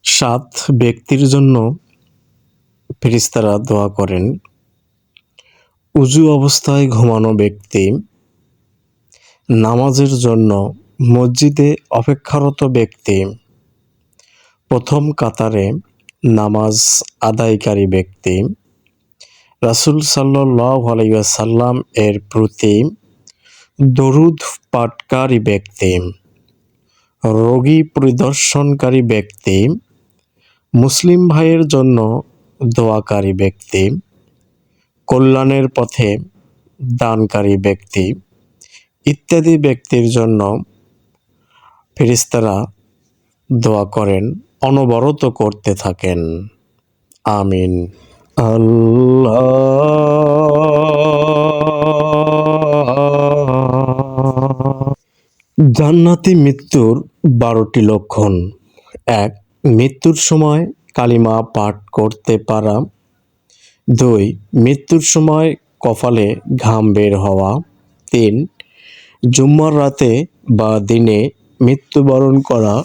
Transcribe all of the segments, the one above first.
সাত ব্যক্তির জন্য ফেরেশতারা দোয়া করেন। উজু অবস্থায় ঘুমানো ব্যক্তি, নামাজের জন্য মসজিদে অপেক্ষারত ব্যক্তি, প্রথম কাতারে নামাজ আদায়কারী ব্যক্তি, রাসূল সাল্লাল্লাহু আলাইহি ওয়াসাল্লাম এর প্রতি দরুদ পাঠকারী ব্যক্তি, রোগী পরিদর্শনকারী ব্যক্তি, মুসলিম ভাইয়ের জন্য দোয়াকারী ব্যক্তি, কল্যাণের পথে দানকারী ব্যক্তি ইত্যাদি ব্যক্তির জন্য ফেরেশতারা দোয়া করেন, অনবরত করতে থাকেন। আমিন। আল্লাহ জান্নাতি মৃত্যুর 12টি লক্ষণ। 1. মৃত্যুর সময় কালিমা পাঠ করতে পারা। 2. মৃত্যুর সময় কপালে ঘাম বের হওয়া। 3. জুম্মার রাতে বা দিনে মৃত্যুবরণ করা।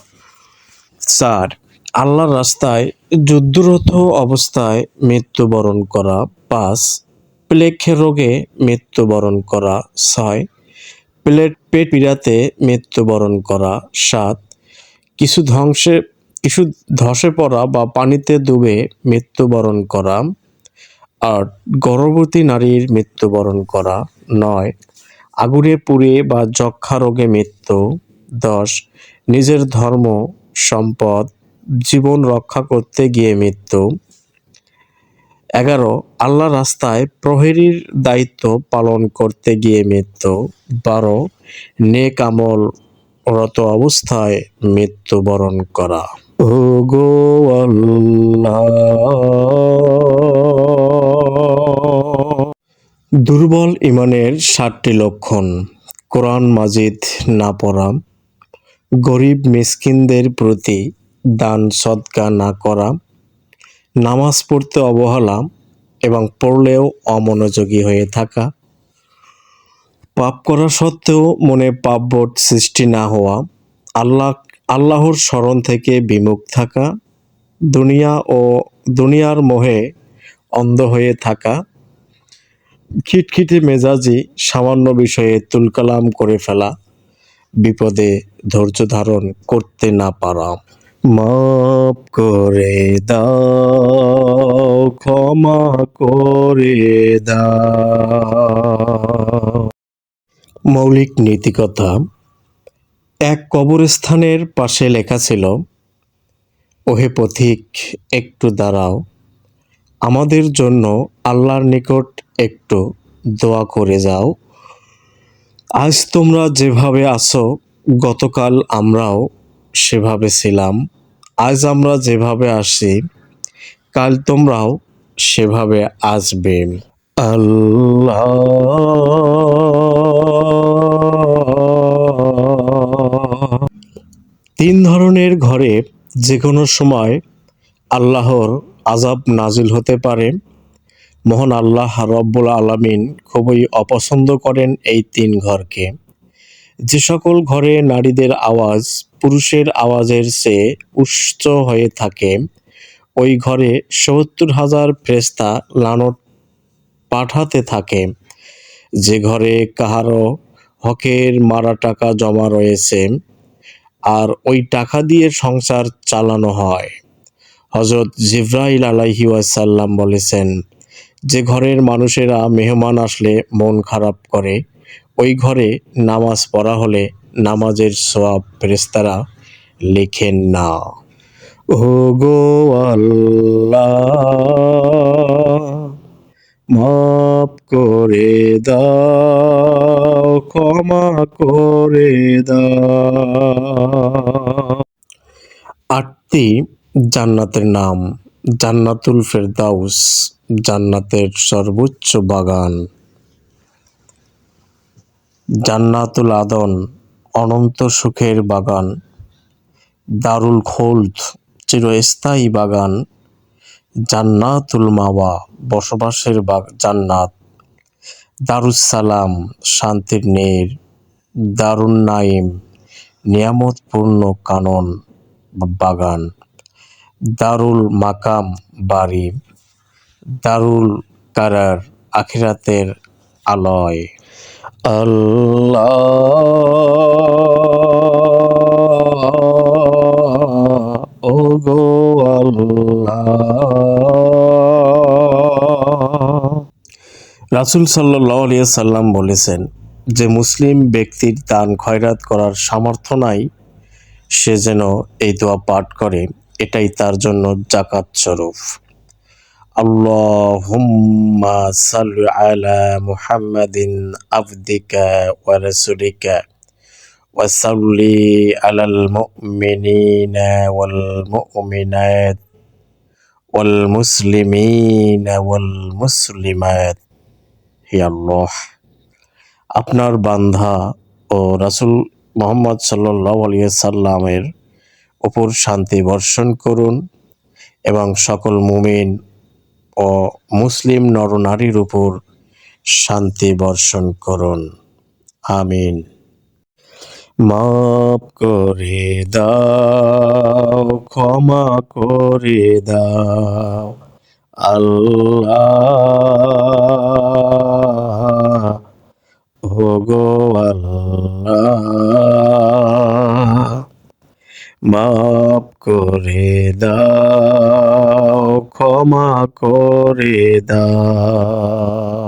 4. আল্লাহর রাস্তায় যুদ্ধরত অবস্থায় মৃত্যুবরণ করা। 5. প্লেগ রোগে মৃত্যুবরণ করা। 6. পেট পীড়াতে মৃত্যুবরণ করা। 7. কিছু ধসে পড়া বা পানিতে ডুবে মৃত্যুবরণ করা। 8. গর্ভবতী নারীর মৃত্যুবরণ করা। 9. আগুনে পুড়ে বা যক্ষ্মা রোগে মৃত্যু। 10. নিজের ধর্ম, সম্পদ, জীবন রক্ষা করতে গিয়ে মৃত্যু। 11. আল্লাহর রাস্তায় প্রহরীর দায়িত্ব পালন করতে গিয়ে মৃত্যু। 12. নেক আমলরত অবস্থায় মৃত্যুবরণ করা। ওগো আল্লাহ, দুর্বল ইমানের 7টি লক্ষণ। কোরআন মাজিদ না পড়া, গরিব মিসকিনদের প্রতি দান সদকা না করা, নামাজ পড়তে অবহেলা এবং পড়লেও অমনোযোগী হয়ে থাকা, পাপ করা সত্ত্বেও মনে পাপবোধ সৃষ্টি না হওয়া, আল্লাহর স্মরণ থেকে বিমুখ থাকা, দুনিয়ার মোহে অন্ধ হয়ে থাকা, খিটখিটে মেজাজি, সামান্য বিষয়ে তুলকালাম করে ফেলা, বিপদে ধৈর্য ধারণ করতে না পারা। মাফ করে দাও, ক্ষমা করে দাও। মৌলিক নীতিকথা। এক কবরস্থানের পাশে লেখা ছিল, ওহে পথিক, একটু দাঁড়াও, আমাদের জন্য আল্লাহর নিকট একটু দোয়া করে যাও। আজ তোমরা যেভাবে আছো, গতকাল আমরাও সেভাবে ছিলাম। আজ আমরা যেভাবে আসি, কাল তোমরাও সেভাবে আসবে। আল্লাহ তিন ধরনের ঘরে যে কোনো সময় আল্লাহর আযাব নাজিল হতে পারে। মহান আল্লাহ রব্বুল আলামিন খুবই অপছন্দ করেন এই 3 ঘরকে। যে সকল ঘরে নারীদের আওয়াজ পুরুষের আওয়াজের চেয়ে উচ্চ হয়ে থাকে, ওই ঘরে ৭০,০০০ ফেরেশতা লানত পাঠাতে থাকে। যে ঘরে কাহারো হকের মারা টাকা জমা রয়েছে আর ওই টাকা দিয়ে সংসার চালানো হয়, হযরত জিবরাইল আলাইহিস সালাম বলেছেন, যে ঘরের মানুষেরা মেহমান আসলে মন খারাপ করে, ওই ঘরে নামাজ পড়া হলে নামাজের সওয়াব ফেরেশতারা লেখেন না। ওগো আল্লাহ, মাফ করে দাও, ক্ষমা করে দাও। 8টি জান্নাতের নাম। জান্নাতুল ফেরদাউস, জান্নাতের সর্বোচ্চ বাগান। জান্নাতুল আদন, অনন্ত সুখের বাগান। দারুল খুলদ, চিরস্থায়ী বাগান। জান্নাতুল মাওয়া, বসবাসের জান্নাত। দারুস সালাম, শান্তির নীড়। দারুন নাঈম, নিয়ামতপূর্ণ কানন বাগান। দারুল মাকাম বাড়ি, দারুল কারার আখিরাতের আলয়। আল্লাহ ও গো আল্লাহ। রাসূল সাল্লাল্লাহু আলাইহি সাল্লাম বলেছেন, যে মুসলিম ব্যক্তির দান খয়রাত করার সামর্থ্য নাই, সে যেন এই দোয়া পাঠ করে, এটাই তার জন্য জাকাত স্বরূপ। আল্লাহুম্মা সাল্লি আলা মুহাম্মাদিন আবদিকা ওয়া রাসূলিকা ওয়া সাল্লি আলাল মুমিনিনা ওয়াল মুমিনাত ওয়াল মুসলিমিনা ওয়াল মুসলিমাত। হে আল্লাহ, আপনার বান্দা ও রাসূল মুহাম্মদ সাল্লাল্লাহু আলাইহি সাল্লামের উপর শান্তি বর্ষণ করুন এবং সকল মুমিন ও মুসলিম নরনারীর উপর শান্তি বর্ষণ করুন। আমিন। মাফ করে দাও, ক্ষমা করে দাও আল্লাহ, ও গো আল্লাহ। মাফ করে দাও, ক্ষমা করে দাও।